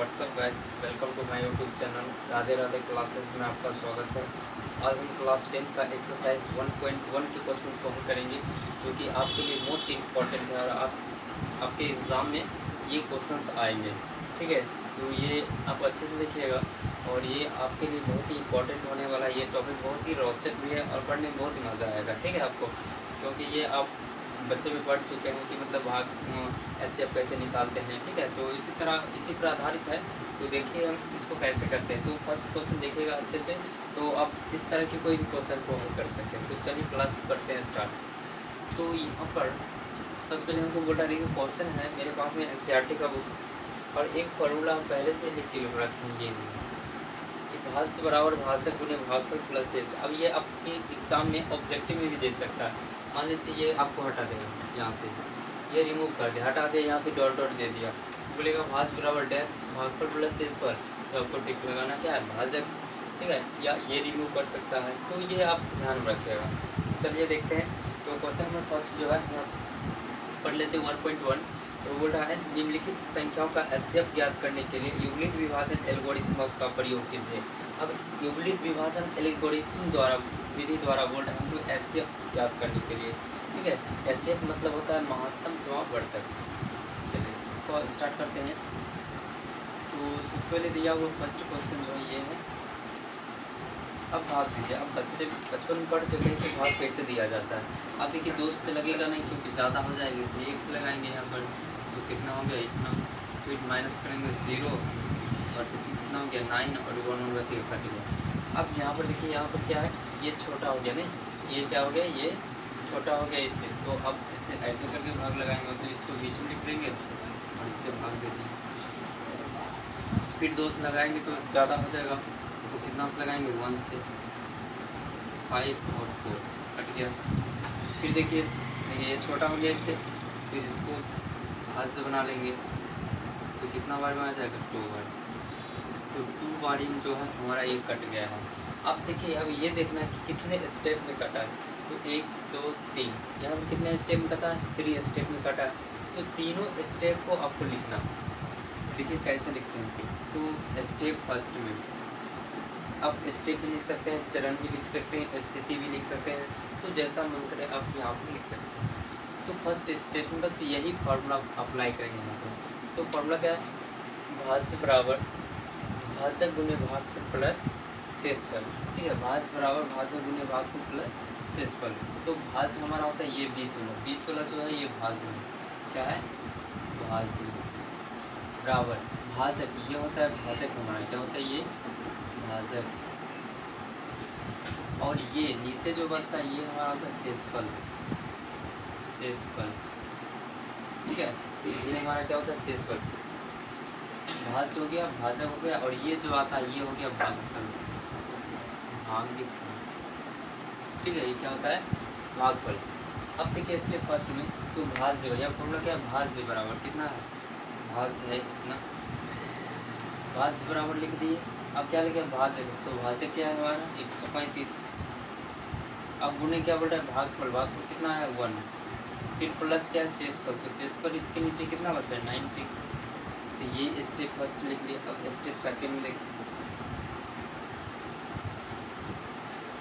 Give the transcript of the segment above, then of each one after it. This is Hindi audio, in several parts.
WhatsApp guys, welcome to my YouTube channel Radhe Radhe classes में आपका स्वागत है। आज हम क्लास 10 का एक्सरसाइज 1.1 के क्वेश्चन को हम करेंगे, जो कि आपके लिए मोस्ट इम्पॉर्टेंट है और आपके एग्ज़ाम में ये क्वेश्चंस आएंगे। ठीक है, तो ये आप अच्छे से देखिएगा और ये आपके लिए बहुत ही इम्पॉर्टेंट होने वाला है। ये टॉपिक बहुत ही रोचक भी है और पढ़ने में बहुत ही मज़ा आएगा। ठीक है आपको, क्योंकि ये आप बच्चे भी पढ़ चुके हैं कि मतलब भाग ऐसे आप कैसे निकालते हैं। ठीक है, तो इसी पर आधारित है। तो देखिए हम इसको कैसे करते हैं। तो फर्स्ट क्वेश्चन देखिएगा अच्छे से, तो आप इस तरह के कोई भी क्वेश्चन को हल कर सकते हैं। तो चलिए क्लास करते हैं स्टार्ट। तो यहाँ पर सबसे पहले हमको बोल रहा है कि क्वेश्चन है मेरे पास में एनसीईआरटी का बुक और एक फार्मूला हम पहले से लिख के रखेंगे कि भाज्य बराबर भाजक गुने भागफल प्लस शेष। अब ये आपके एग्जाम में ऑब्जेक्टिव में भी दे सकता है। मान लीजिए ये आपको हटा देगा, यहाँ से ये रिमूव कर दिया, हटा दिया, यहाँ पे डॉट डॉट दे दिया, बोलेगा भाज्य बराबर डैश भागफल प्लस शेष पर, तो आपको टिक लगाना क्या है, भाजक। ठीक है, या ये रिमूव कर सकता है, तो ये आप ध्यान रखिएगा। चलिए देखते हैं। तो क्वेश्चन नंबर फर्स्ट जो है पढ़ लेते हैं 1.1। तो बोल रहा है निम्नलिखित संख्याओं का एचसीएफ ज्ञात करने के लिए यूक्लिड विभाजन एल्गोरिथम का प्रयोग कीजिए। अब यूक्लिड विभाजन एल्गोरिथम विधि द्वारा बोल रहे हैं हमको एचसीएफ ज्ञात करने के लिए। ठीक है, एचसीएफ मतलब होता है महत्तम समावर्तक। चलिए इसको स्टार्ट करते हैं। तो सबसे पहले दिया हुआ फर्स्ट क्वेश्चन जो है ये है, अब भाग दीजिए। अब बच्चे बचपन में पढ़ चुके हैं कि भाग कैसे दिया जाता है। अब देखिए दोस्त लगेगा नहीं, क्योंकि ज़्यादा हो जाएगी, इसलिए एक से लगाएंगे यहाँ पर। तो कितना हो गया, इतना, फिर माइनस करेंगे 0 और कितना हो गया 9 और 1 बचेगा, कट गया। अब यहाँ पर देखिए, यहाँ पर क्या है, ये छोटा हो गया, नहीं ये क्या हो गया, ये छोटा हो गया इससे। तो अब इससे ऐसे करके भाग लगाएंगे, मतलब इसको बीच में लिख देंगे और इससे भाग दे देंगे। फिर दोस्त लगाएंगे तो ज़्यादा हो जाएगा, तो कितना से लगाएंगे 1 से 5 और 4, कट गया। फिर देखिए ये छोटा हो गया इससे, फिर इसको हाथ से बना लेंगे, तो कितना बार में आ जाएगा 2 बार। तो 2 बार जो है हमारा ये कट गया है। अब देखिए, अब ये देखना है कि कितने स्टेप में कटा है। तो 1 2 3, यहाँ पर कितने स्टेप में कटा है, 3 स्टेप में कटा है। तो तीनों स्टेप को आपको लिखना। देखिए कैसे लिखते हैं। तो स्टेप फर्स्ट में आप स्टेप भी लिख सकते हैं, चरण भी लिख सकते हैं, स्थिति भी लिख सकते हैं, तो जैसा मन करे आप यहाँ पर लिख सकते हैं। तो फर्स्ट स्टेप में बस यही फार्मूला अप्लाई करेंगे यहाँ पर। तो फार्मूला क्या है, भाज्य बराबर भाजक गुने भागफल प्लस शेषफल। ठीक है, भाज्य बराबर भाजक गुने भागफल प्लस शेषफल। तो भाज्य हमारा होता है ये 20 वाला जो है, ये भाज्य क्या है, भाज्य बराबर भाजक, ये होता है भाजक हमारा, क्या होता है ये भाजक। और ये नीचे जो बचता है ये हमारा होता है शेषफल। ठीक है, ये हमारा क्या होता है शेषफल। भाज्य हो गया, भाजक हो गया, और ये जो आता है ये हो गया भागफल। ठीक है, ये क्या होता है भागफल। अब देखिए स्टेप फर्स्ट में, तो भाज्य जो है फॉर्मूला क्या है, भाज्य बराबर कितना है, भाज्य है इतना, भाज्य बराबर लिख दिए। अब क्या लिखे, भाजक, तो भाजक क्या है हमारा 135। अब गुणे क्या बोल रहा है, भागफल, भागफल कितना है 1, फिर प्लस क्या है शेषफल, तो शेषफल इसके नीचे कितना बचा है 90। तो ये स्टेप फर्स्ट लिख लिया। अब स्टेप सेकेंड में देखिए,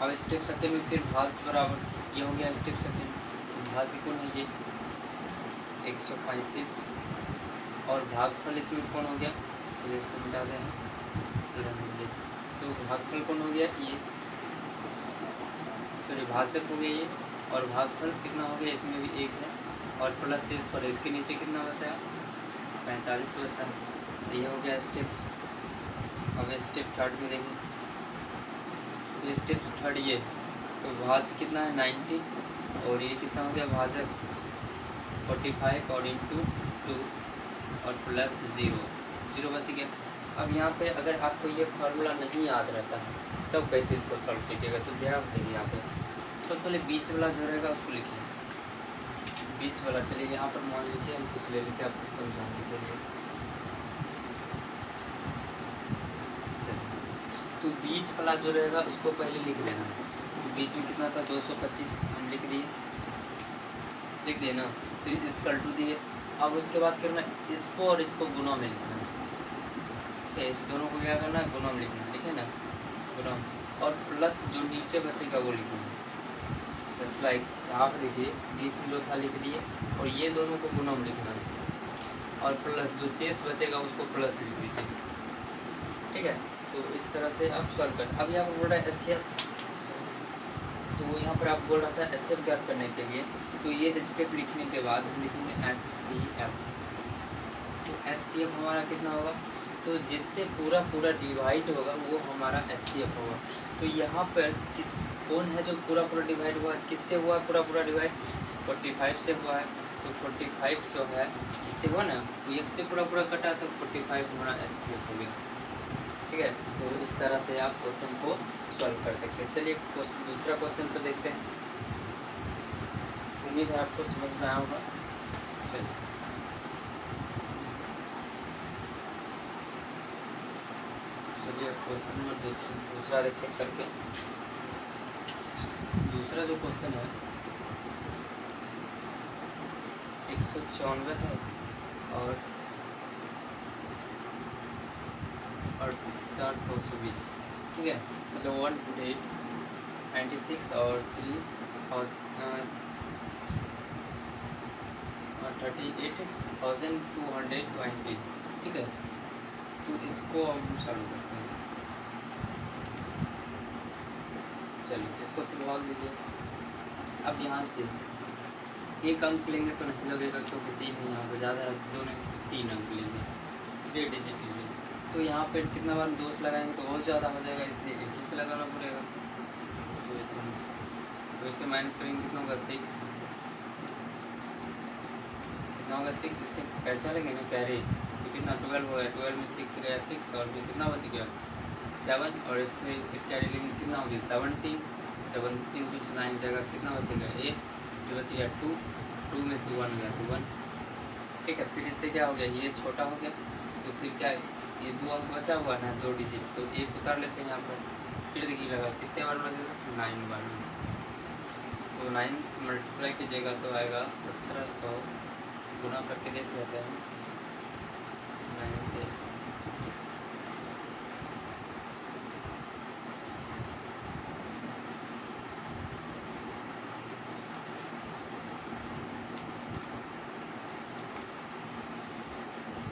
अब स्टेप सेकेंड में फिर भाज्य बराबर ये हो गया स्टेप सेकेंड। तो भाज्य कौन है ये 135 और भागफल इसमें कौन हो गया, चलिए इसको मिटा दें, तो भागफल कौन हो गया ये, सॉरी भाजक हो गया ये, और भागफल कितना हो गया इसमें भी 1 है, और प्लस शेषफल इसके नीचे कितना बचा है 45 बचा है। तो ये हो गया स्टेप। अब स्टेप थर्ड में देखें, तो स्टेप थर्ड ये, तो भाज्य कितना है 90 और ये कितना हो गया भाजक 45 और इंटू 2 और प्लस 0 बच गया। अब यहाँ पे अगर आपको ये फार्मूला नहीं याद रहता है तब कैसे इसको सॉल्व कीजिएगा, तो ध्यान से देखिए यहाँ पे। सबसे पहले 20 वाला जो रहेगा उसको लिखिए, 20 वाला। चलिए यहाँ पर मान लीजिए हम कुछ ले लेते हैं आपको समझाने के लिए। चलिए, तो बीच वाला जो रहेगा उसको पहले लिख देना। तो बीच में कितना था 225, हम लिख दिए ना, फिर इसकल टू दिए। अब उसके बाद करना इसको और इसको गुना में लिखना है। ठीक है, इस दोनों को क्या करना है, गुणम लिखना है, लिखे ना गुणम, और प्लस जो नीचे बचेगा वो लिखना है। जस्ट लाइक आप देखिए बीच में जो था लिख दिए, और ये दोनों को गुणम लिखना है, और प्लस जो शेष बचेगा उसको प्लस लिख दीजिए। ठीक है, तो इस तरह से आप सॉल्व करें। अब यहाँ पर बोल रहा है एचसीएफ, तो यहाँ पर आप बोल रहा था एचसीएफ ज्ञात करने के लिए, तो ये स्टेप लिखने के बाद हम लिखेंगे एचसीएफ। तो एचसीएफ हमारा कितना होगा, तो जिससे पूरा पूरा डिवाइड होगा वो हमारा एचसीएफ होगा। तो यहाँ पर कौन है जो पूरा पूरा डिवाइड हुआ है, किससे हुआ है पूरा पूरा डिवाइड, 45 से हुआ है। तो 45 जो है इससे हुआ ना, तो इससे पूरा पूरा कटा, तो 45 हमारा एचसीएफ हो गया। ठीक है, तो इस तरह से आप क्वेश्चन को सॉल्व कर सकते हैं। चलिए दूसरा क्वेश्चन पर देखते हैं, उम्मीद है आपको समझ में आया होगा। चलिए क्वेश्चन नंबर दूसरा देखते करके। दूसरा जो क्वेश्चन है 194 है और 38,220, ठीक है, मतलब 196 और 38,220, ठीक है। तो इसको हम सॉल्व करते हैं। चलिए इसको फिलहाल दीजिए। अब यहाँ से एक अंक लेंगे तो नहीं लगेगा, क्योंकि 3 है यहाँ पर, ज़्यादा है 2 नहीं तो 3 अंक लीजिए, 3 डिजिट लीजिए। तो यहाँ पर कितना बार 2 से लगाएंगे तो बहुत ज़्यादा हो जाएगा, इसलिए 1 से लगाना पड़ेगा। तो इससे माइनस करेंगे कितना होगा 6, कितना होगा 6, इससे कैचा लगे ना कैरी, तो कितना 12 हो गया, 12 में 6 गया 6, और फिर कितना बच गया 7, और इसमें फिर कैरी लेंगे कितना हो गया 17, 17 कुछ 9 जगह कितना बचेगा 8, जो बच गया 2, 2 में से 1 गया तो 1, ठीक है। फिर इससे क्या हो गया, ये छोटा हो गया, तो फिर क्या ये 2 अंक बचा हुआ है ना 2 डिजिट, तो 1 उतार लेते हैं यहाँ पर। फिर देखिए लगा कितने बार लगेगा 9 बार में, तो 9 से मल्टीप्लाई कीजिएगा तो आएगा 1700, गुना करके देख लेते हैं 9 से।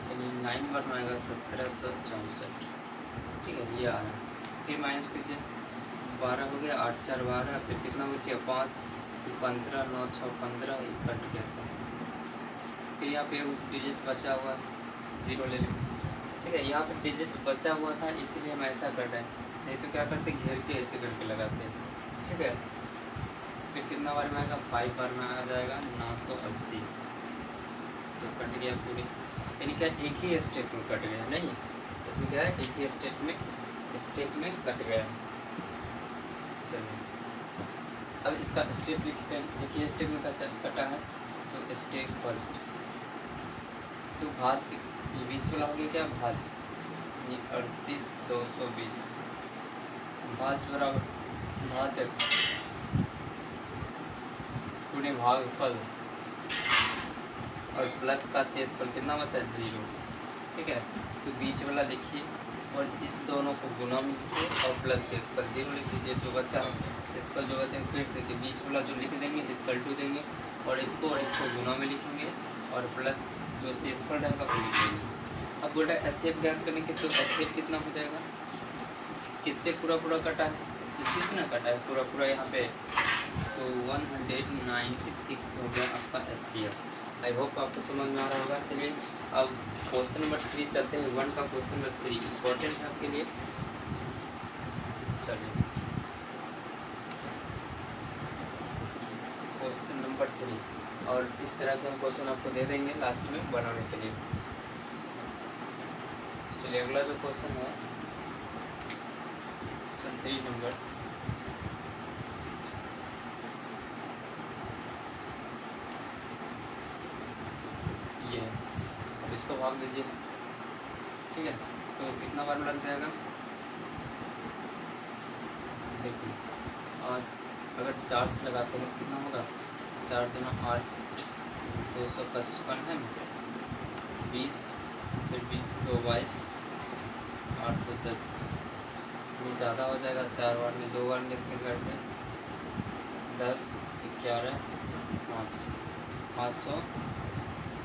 यानी 9 बार में आएगा 1764, ठीक है, ये आ रहा है। फिर माइनस कीजिए 12 हो गया, 8 4 12, फिर कितना बचिए 5, फिर 15, 9 6 15, ये कट गया सब। फिर यहाँ पे उस डिजिट बचा हुआ 0 ले लेंगे, ठीक है। यहाँ पे डिजिट बचा हुआ था इसीलिए हम ऐसा कर रहे हैं, नहीं तो क्या करते घेर के ऐसे करके लगाते हैं, ठीक है। फिर कितना बार में आएगा 5 बार में आ जाएगा 980, तो कट गया पूरी, यानी क्या एक ही स्टेप में कट गया, नहीं इसमें क्या है एक ही स्टेप में कट गया। चलिए अब इसका स्टेप लिखते हैं, एक ही स्टेप में कटा है, तो स्टेप फर्स्ट, तो भाज्य ये 20 वाला हो गया क्या भाज्य, ये 38,220, भाज्य बराबर भाज्य पूरे भागफल और प्लस का शेषफल कितना बचा 0, ठीक है। तो बीच वाला लिखिए और इस दोनों को गुना में लिखिए और प्लस शेषफल 0 लिख दीजिए, जो बचा शेषफल जो बचा फिर से बीच वाला जो लिख देंगे इसकल टू देंगे और इसको गुना में लिखेंगे और प्लस जो शेषफल रहेगा वो लिख देंगे। अब बोल रहा है एचसीएफ ज्ञात करने के, तो एचसीएफ कितना हो जाएगा, किससे पूरा पूरा कटा है, इसी से ना कटा है पूरा पूरा यहाँ पे, तो 196 हो गया आपका एचसीएफ। आई होप आपको समझ में आ रहा होगा। चलिए अब क्वेश्चन नंबर 3 चलते हैं, 1 का क्वेश्चन नंबर 3 इम्पोर्टेंट है आपके लिए। चलिए क्वेश्चन नंबर 3, और इस तरह के हम क्वेश्चन आपको दे देंगे लास्ट में बनाने के लिए। चलिए अगला जो क्वेश्चन है क्वेश्चन 3 नंबर, ये है। अब इसको भाग दीजिए, ठीक है, तो कितना बार में लग जाएगा देखिए, और अगर 4 से लगाते हैं कितना होगा 4 दूना 8, 255 है 20, फिर 20 2 22, 8 2 10, ये ज़्यादा हो जाएगा, 4 बार में 2 बार लिखने करके 10 11 500,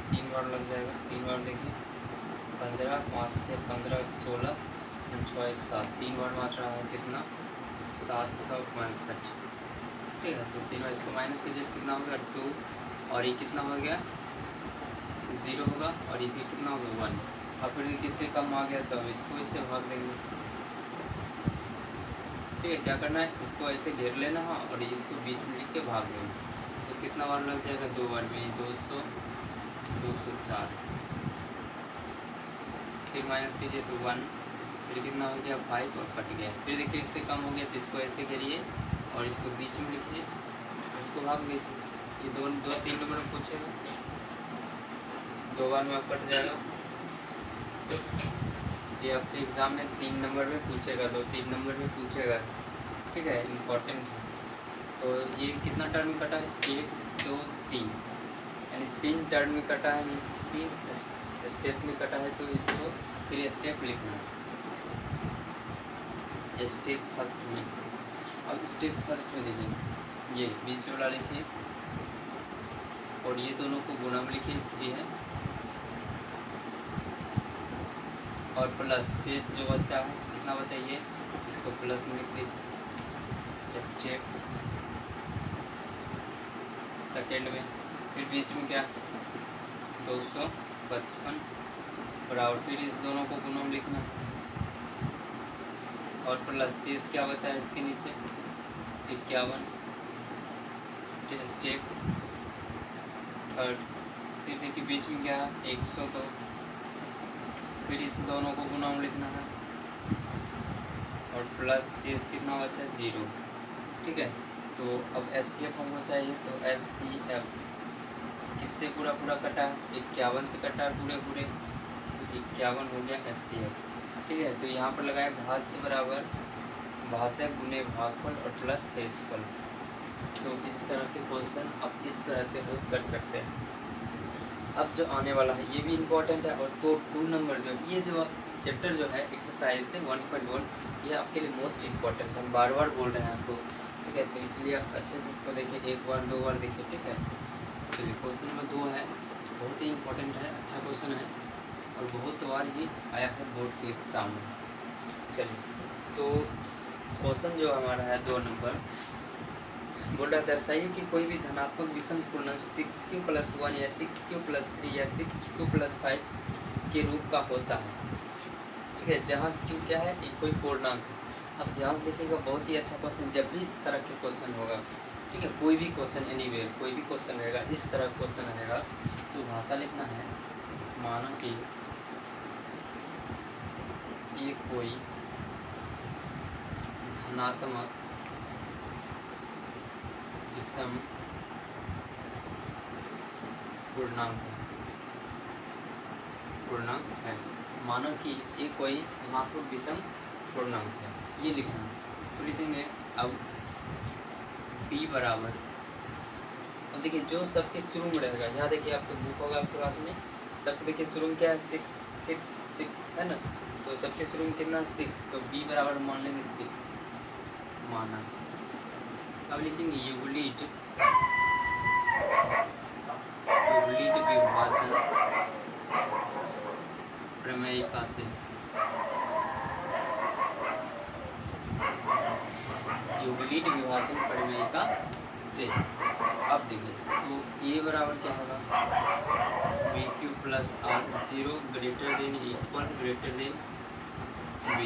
3 बार लग जाएगा, 3 बार देखिए 15, 5 थे 15, 16, 6 1 7, 3 बार मात्रा है कितना 765। ठीक है, तो 3 बार इसको माइनस कीजिए, कितना हो गया 2, और ये कितना हो गया 0 होगा, और ये भी कितना होगा 1। और फिर किससे कम आ गया तो अब इसको इससे भाग देंगे। ठीक है, क्या करना है, इसको ऐसे घेर लेना है और इसको बीच में लिख के भाग देंगे। तो कितना बार लग जाएगा 2 बार में 200 204, फिर माइनस कीजिए तो 1, फिर कितना हो गया 5 और कट गया। फिर देखिए इससे कम हो गया तो इसको ऐसे घेरिए और इसको बीच में लिखिए, इसको भाग दीजिए। ये 2 3 नंबर में पूछेगा, 2 बार में अब कट जाएगा। ये आपके एग्ज़ाम में 3 नंबर में पूछेगा, 2-3 नंबर में पूछेगा। ठीक है, इम्पोर्टेंट है। तो ये कितना टर्म में कटा है 1 2 3, यानी 3 टर्म में कटा है, मीन्स 3 स्टेप में कटा है। तो इसको फिर स्टेप लिखना है, स्टेप फर्स्ट में। अब स्टेप फर्स्ट में देखिए, ये बीच वाला लिखिए और ये दोनों को गुणा में लिखिए 3 है, और प्लस शेष जो बचा है कितना बचा ये, इसको प्लस में लिख दीजिए स्टेप सेकेंड में। फिर बीच में क्या 255 बराबर, फिर इस दोनों को गुणा में लिखना, और प्लस शेष क्या बचा है इसके नीचे 51, फिर स्टेप थर्ड। फिर देखिए बीच में क्या है 102, फिर इस दोनों को गुणा में लिखना है, और प्लस शेष कितना बचा 0। ठीक है, तो अब SCF हमको चाहिए, तो SCF किससे पूरा पूरा कटा है 51 से कटा है पूरे पूरे, तो 51 हो गया SCF। ठीक है, तो यहाँ पर लगाए भाज्य बराबर भाजक गुने भागफल और प्लस शेषफल। तो इस तरह के क्वेश्चन आप इस तरह से हल कर सकते हैं। अब जो आने वाला है ये भी इम्पोर्टेंट है, और तो 2 नंबर जो ये जो चैप्टर जो है एक्सरसाइज से 1.1, ये आपके लिए मोस्ट इम्पोर्टेंट है, हम बार बार बोल रहे हैं आपको। ठीक है, तो इसलिए आप अच्छे से इसको देखिए, 1 बार 2 बार देखिए। ठीक है, चलिए क्वेश्चन नंबर 2 है, बहुत ही इम्पोर्टेंट है, अच्छा क्वेश्चन है और बहुत बार ही आया है बोर्ड के एग्जाम में। चलिए, तो क्वेश्चन जो हमारा है 2 नंबर बोल रहा, दर्शाइए कि कोई भी धनात्मक विषम पूर्णांक 6q + 1 या 6q + 3 या 6q + 5 के रूप का होता है। ठीक है, जहाँ q क्या है, एक कोई पूर्णांक है। अब ध्यान से देखिएगा, बहुत ही अच्छा क्वेश्चन, जब भी इस तरह के क्वेश्चन होगा, ठीक है, कोई भी क्वेश्चन एनीवेयर कोई भी क्वेश्चन रहेगा, इस तरह क्वेश्चन रहेगा, तो भाषा लिखना है, माना कि ये कोई धनात्मक विषम पूर्णांक है, मानो कि ये कोई धनात्मक विषम पूर्णांक है, ये लिखना। तो लिखेंगे अब b बराबर, अब देखिए जो सबके शुरू में रहेगा, यहाँ देखिए आपको बुक होगा आपके पास में, सबके देखिए शुरू में क्या है 6 6 6 है ना, तो सबके शुरू में कितना 6, तो b बराबर मान लेंगे 6 माना। अब लिखेंगे युगलित विभाजन प्रमेयिका से, युगलित विभाजन प्रमेयिका से। अब देखिए, तो a बराबर क्या होगा bq + r 0 > b।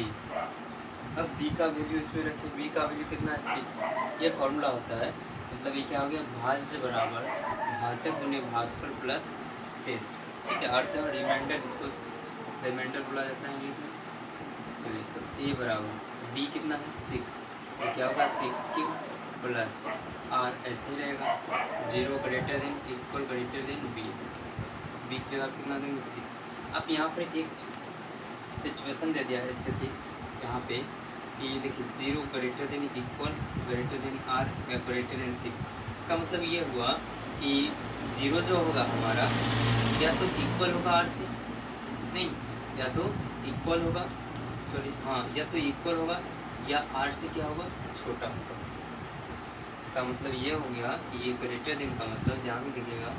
अब b का वैल्यू इसमें रखिए, b का वैल्यू कितना है 6, ये फॉर्मूला होता है, मतलब ये क्या हो गया भाज्य बराबर भाजक गुने भागफल प्लस शेष। ठीक है, अर्थ है रिमाइंडर, जिसको रिमाइंडर बोला जाता है इंग्लिश में। चलिए, तो a बराबर b कितना है 6, तो क्या होगा 6q + r, ऐसे ही रहेगा 0 > b, b की जगह कितना देंगे 6। अब यहाँ पर एक सिचुएशन दे दिया है, स्थिति यहाँ पे कि देखिए 0 > r या 6। इसका मतलब ये हुआ कि 0 जो होगा हमारा या तो इक्वल होगा r से, नहीं या तो इक्वल होगा सॉरी हाँ, या तो इक्वल होगा या आर से क्या होगा, छोटा होगा। इसका मतलब ये हो गया कि ये ग्रेटर देन का मतलब ध्यान दीजिएगा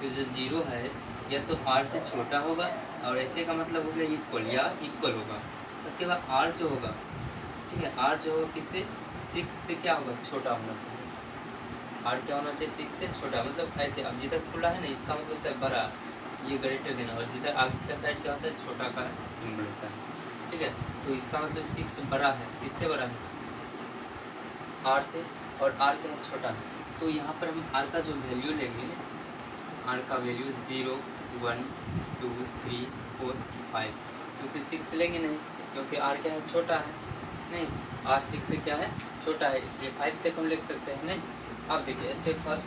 कि जो जीरो है या तो आर से छोटा होगा, और ऐसे का मतलब हो गया इक्वल या इक्वल होगा। उसके बाद आर जो होगा, ठीक है, आर जो होगा किससे, 6 से क्या होगा, छोटा होना चाहिए। आर क्या होना चाहिए, 6 से छोटा, मतलब ऐसे। अब जिधर खुला है ना, इसका मतलब होता है बड़ा, ये ग्रेटर देन, और जिधर आगे का साइड क्या होता है, छोटा का सिंबल होता है, ठीक है। तो इसका मतलब 6 बड़ा है, किससे बड़ा है, आर से, और आर क्या है, छोटा है। तो यहाँ पर हम आर का जो वैल्यू लेंगे, आर का वैल्यू 0 1 2 3 4 5, क्योंकि 6 लेंगे नहीं, क्योंकि आर क्या है, छोटा है, नहीं, आर 6 से क्या है, छोटा है, इसलिए 5 तक हम लिख सकते हैं, नहीं। अब देखिए स्टेप फर्स्ट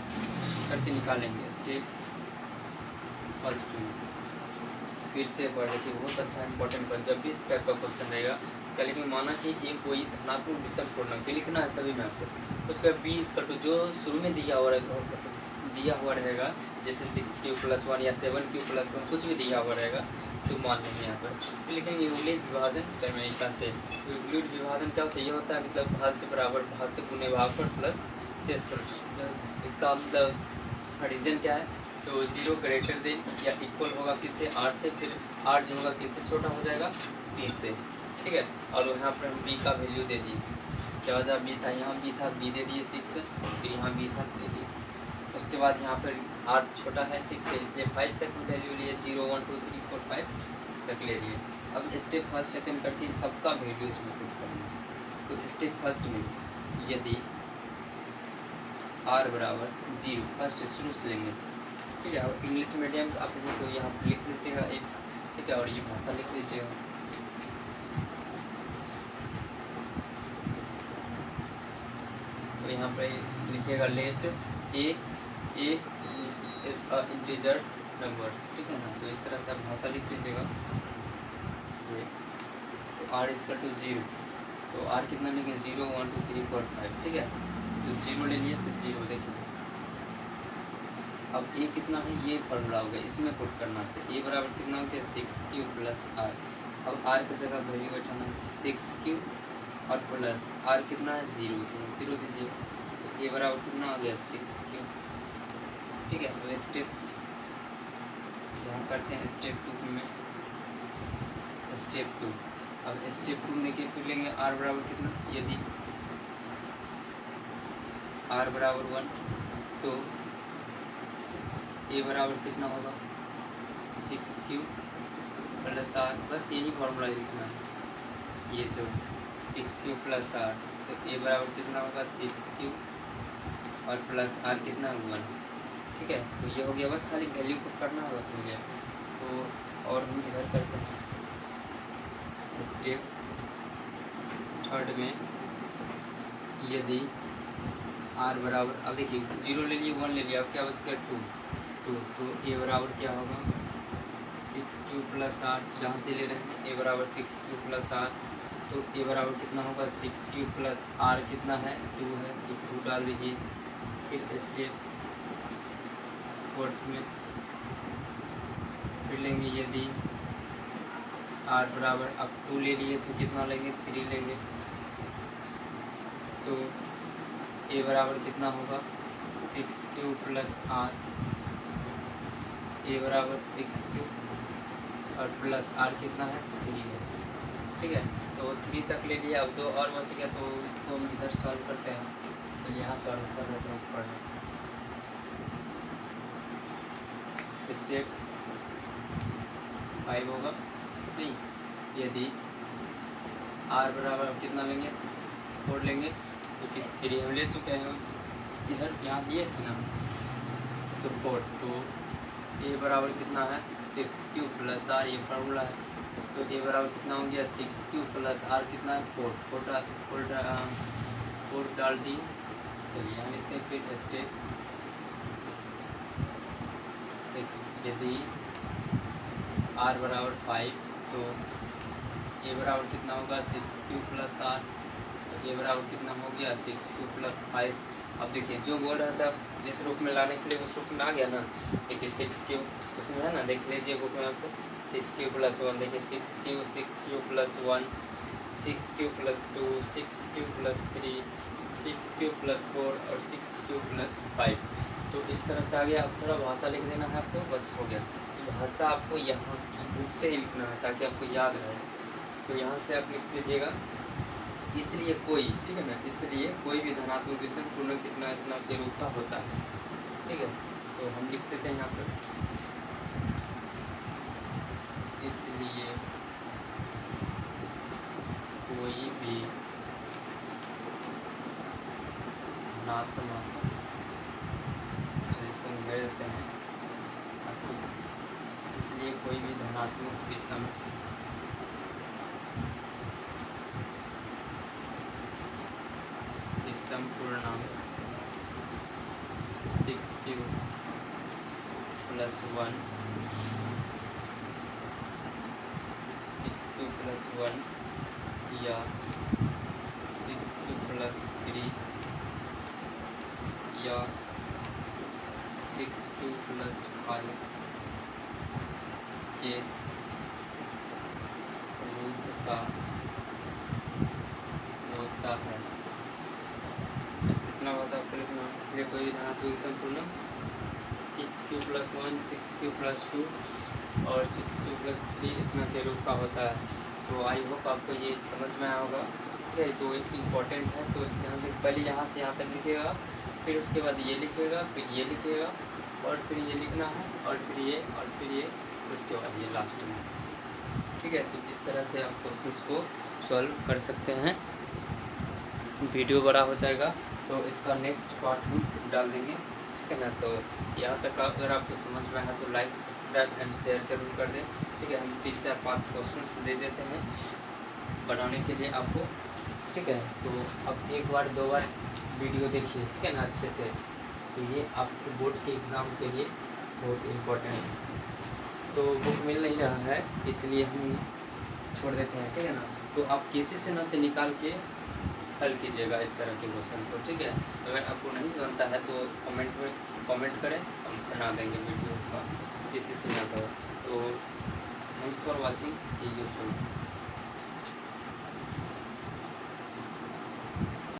करके निकालेंगे, स्टेप फर्स्ट फिर से एक बार देखिए, बहुत अच्छा इंपॉर्टेंट पर जब भी इस टाइप का क्वेश्चन रहेगा, कल की माना कि एक कोई धनात्मक विषम पूर्णांक के लिखना है सभी में आपको, उसका 20 का जो शुरू में दिया हुआ रहेगा, जैसे 6q+1 या 7q+1 कुछ भी दिया हुआ रहेगा, तो मान लेंगे यहाँ पर, तो लिखेंगे यूक्लिड विभाजन क्रमैकिका से। तो यूक्लिड विभाजन क्या होता है, ये होता है मतलब भाग से बराबर, भाग से गुणे भागफल प्लस शेष पर। इसका मतलब रीजन क्या है, तो 0 ग्रेटर देन या इक्वल होगा किससे, आर से, फिर आर जो होगा किससे छोटा हो जाएगा, बी से, ठीक है। और यहाँ पर हम बी का वैल्यू दे दिए, जहाँ बी था, यहाँ बी था, बी दे दिए 6, फिर यहाँ बी था, दे दिए। उसके बाद यहाँ पर आर छोटा है 6 से, इसलिए 5 तक वैल्यू लिए, 0 1 2 3 4 5 तक ले लिए। अब स्टेप फर्स्ट सेकंड करके सबका वैल्यू इसमें पुट करना। तो स्टेप फर्स्ट में यदि आर बराबर 0, फर्स्ट शुरू से लेंगे, ठीक है। और इंग्लिश मीडियम आप हैं तो यहाँ पर लिख लीजिएगा इफ, ठीक है, और ये भाषा लिख लीजिएगा। तो यहाँ पर लिखिएगा let a is a integer number, ठीक है ना। तो इस तरह से आप भाषा लिख लीजिएगा। तो आर इक्वल टू 0, तो आर कितना लिखेंगे, 0 1 2 3 4 5, ठीक है। तो 0 ले लिए, तो 0 देखिए। अब ए कितना है, ये फॉर्मूला हो गया, इसमें पुट करना है। ए बराबर कितना हो गया, 6q+r। अब आर की जगह वैल्यू बैठाना है 6q और प्लस आर कितना है, 0, तो 0 दीजिए। तो ए बराबर कितना हो गया, 6q, ठीक है। तो स्टेप यहाँ करते हैं स्टेप 2 में, स्टेप 2। अब स्टेप 2 देखिए, फिर लेंगे आर बराबर कितना, यदि आर बराबर 1, तो ए बराबर कितना होगा, 6q+r, बस यही फॉर्मूला लिखना है, ये जो 6q+r। तो ए बराबर कितना होगा, 6q और प्लस आर कितना, 1, ठीक है। तो ये हो गया, बस खाली वैल्यू पुट करना है, बस हो गया। तो और हम इधर करते हैं स्टेप थर्ड में, यदि आर बराबर, अब देखिए 0 ले लिए, 1 ले लिया, अब क्या बच गया 2, तो ए बराबर क्या होगा, 6q+r, यहाँ से ले रहे हैं ए बराबर 6q+r। तो ए बराबर कितना होगा, 6q+r कितना है, 2 है, तो 2 डाल दीजिए। फिर स्टेप फोर्थ में फिर लेंगे, यदि आर बराबर, अब 2 ले लिए तो कितना लेंगे, 3 लेंगे। तो ए बराबर कितना होगा, 6q+r, ए बराबर 6q और प्लस आर कितना है, 3 है, ठीक है। तो 3 तक ले लिया, अब 2 और बच गया, तो इसको हम इधर सॉल्व करते हैं। तो यहाँ सॉल्व कर देते हैं ऊपर। स्टेप 5 होगा, नहीं, यदि आर बराबर कितना लेंगे, 4 लेंगे, क्योंकि 3 हम ले चुके हैं, इधर यहाँ दिए थे ना, तो 4। तो ए बराबर कितना है, 6q+r, ये फार्मूला है। तो ए बराबर कितना हो गया, 6q+r कितना है, 4 डाल दिए। चलिए यहाँ लिखते हैं फिर स्टेप 6, यदि आर बराबर 5, तो ए बराबर कितना होगा, 6q+r। तो ए बराबर कितना हो गया, 6q+5, अब देखिए जो बोल रहा था जिस रूप में लाने के लिए उस रूप में आ गया ना। देखिए 6 क्यू उसमें है ना, देख लीजिए बुक में आपको 6 क्यू प्लस 1, देखिए 6 Q plus 1, 6 Q plus 2, 6 Q plus 3, 6 Q plus 4 और 6 क्यू प्लस 5। तो इस तरह से आ गया। अब थोड़ा भाषा लिख देना है आपको, बस हो गया। तो भाषा आपको यहाँ की बुक से ही लिखना है ताकि आपको याद रहे। तो यहाँ से आप लिख दीजिएगा इसलिए कोई, ठीक है ना, इसलिए कोई भी धनात्मक विषम पूर्णांक इतना इतना के रूप का होता है, ठीक है। तो हम लिख देते हैं यहाँ पर इसलिए कोई भी धनात्मक, इसको हम घेर देते हैं, इसलिए कोई भी धनात्मक विषम पूर्णांक 6 क्यू प्लस 1, 6 क्यू प्लस 1 या 6 क्यू प्लस 3 या 6 क्यू प्लस 5 के रूप का होता है। बस इतना भाषा आपको लिखना। इसलिए कोई भी धनात्मक विषम पूर्णांक 6 क्यू प्लस 1, 6 क्यू प्लस 2 और 6 क्यू प्लस 3 इतना के रूप का होता है। तो आई होप आपको ये समझ में आया होगा, ठीक है। तो एक इम्पॉर्टेंट है, तो यहाँ से पहले यहाँ से यहाँ तक लिखिएगा, फिर उसके बाद ये लिखिएगा, फिर ये लिखिएगा और फिर ये लिखना है और फिर ये और फिर ये, उसके बाद ये लास्ट में, ठीक है। तो इस तरह से आप क्वेश्चंस को सॉल्व कर सकते हैं। वीडियो बड़ा हो जाएगा तो इसका नेक्स्ट पार्ट हम डाल देंगे, ठीक है ना। तो यहाँ तक अगर आपको समझ में आया तो लाइक, सब्सक्राइब एंड शेयर जरूर कर दें, ठीक है। हम 3, 4, 5 क्वेश्चंस दे देते हैं बनाने के लिए आपको, ठीक है। तो अब एक बार 2 बार वीडियो देखिए, ठीक है ना, अच्छे से। तो ये आपके बोर्ड के एग्ज़ाम के लिए बहुत इम्पोर्टेंट है। तो बुक मिल नहीं रहा है इसलिए हम छोड़ देते हैं, ठीक है ना। तो आप किसी से न से निकाल के हल कीजिएगा इस तरह के क्वेश्चन को, ठीक है। अगर आपको नहीं बनता है तो कमेंट में कमेंट करें, हम बना देंगे वीडियोज़ का, किसी से ना करो। तो thanks for watching, see you soon.